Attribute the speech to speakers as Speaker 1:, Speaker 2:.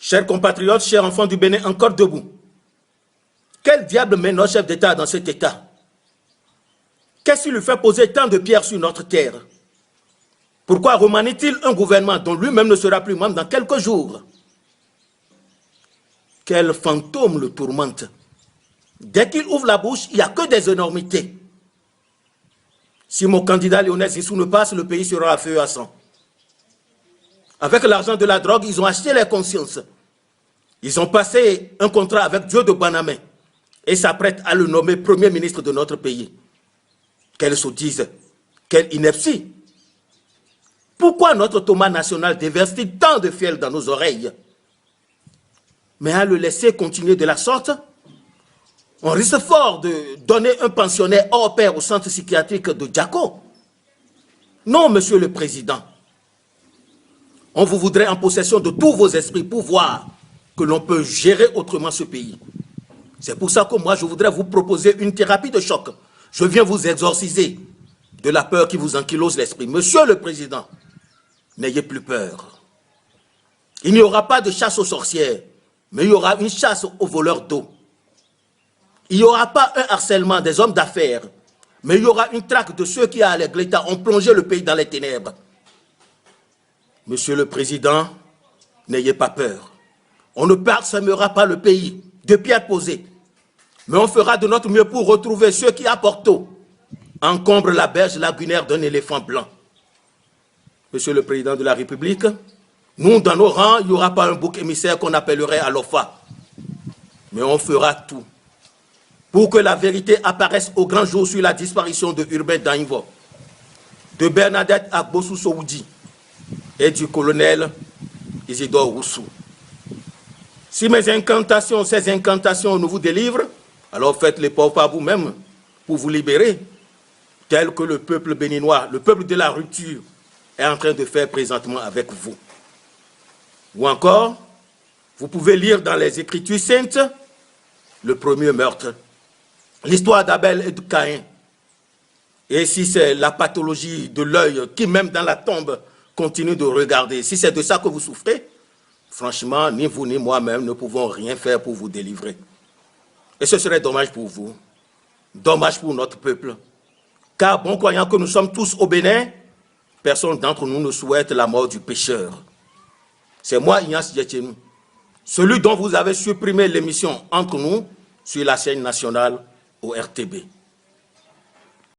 Speaker 1: Chers compatriotes, chers enfants du Bénin, encore debout. Quel diable met notre chef d'État dans cet état? Qu'est-ce qui lui fait poser tant de pierres sur notre terre? Pourquoi remanie-t-il un gouvernement dont lui-même ne sera plus membre dans quelques jours? Quel fantôme le tourmente? Dès qu'il ouvre la bouche, il n'y a que des énormités. Si mon candidat Lionel Zissou ne passe, le pays sera à feu et à sang. Avec l'argent de la drogue, ils ont acheté les consciences. Ils ont passé un contrat avec Dieu de Banamé et s'apprêtent à le nommer Premier ministre de notre pays. Quelle sottise, quelle ineptie. Pourquoi notre Thomas national déverse-t-il tant de fiel dans nos oreilles? Mais à le laisser continuer de la sorte, on risque fort de donner un pensionnaire hors pair au centre psychiatrique de Djako. Non, monsieur le président. On vous voudrait en possession de tous vos esprits pour voir que l'on peut gérer autrement ce pays. C'est pour ça que moi, je voudrais vous proposer une thérapie de choc. Je viens vous exorciser de la peur qui vous ankylose l'esprit. Monsieur le président, n'ayez plus peur. Il n'y aura pas de chasse aux sorcières, mais il y aura une chasse aux voleurs d'eau. Il n'y aura pas un harcèlement des hommes d'affaires, mais il y aura une traque de ceux qui, à l'État, ont plongé le pays dans les ténèbres. Monsieur le Président, n'ayez pas peur. On ne parsemera pas le pays de pierres posées, mais on fera de notre mieux pour retrouver ceux qui, à Porto, encombrent la berge lagunaire d'un éléphant blanc. Monsieur le Président de la République, nous, dans nos rangs, il n'y aura pas un bouc émissaire qu'on appellerait Alofa, mais on fera tout pour que la vérité apparaisse au grand jour sur la disparition de Urbain Dainvo, de Bernadette Agbossou Sowoudi et du colonel Isidore Roussou. Si mes incantations, ces incantations nous vous délivrent, alors faites-les pauvres par vous-même pour vous libérer, tel que le peuple béninois, le peuple de la rupture, est en train de faire présentement avec vous. Ou encore, vous pouvez lire dans les Écritures saintes le premier meurtre, l'histoire d'Abel et de Caïn. Et si c'est la pathologie de l'œil qui, même dans la tombe, continue de regarder, si c'est de ça que vous souffrez, franchement, ni vous ni moi-même ne pouvons rien faire pour vous délivrer. Et ce serait dommage pour vous, dommage pour notre peuple. Car, bon croyant que nous sommes tous au Bénin, personne d'entre nous ne souhaite la mort du pécheur. C'est moi, Ignace Djetchenou, celui dont vous avez supprimé l'émission Entre nous sur la chaîne nationale au RTB.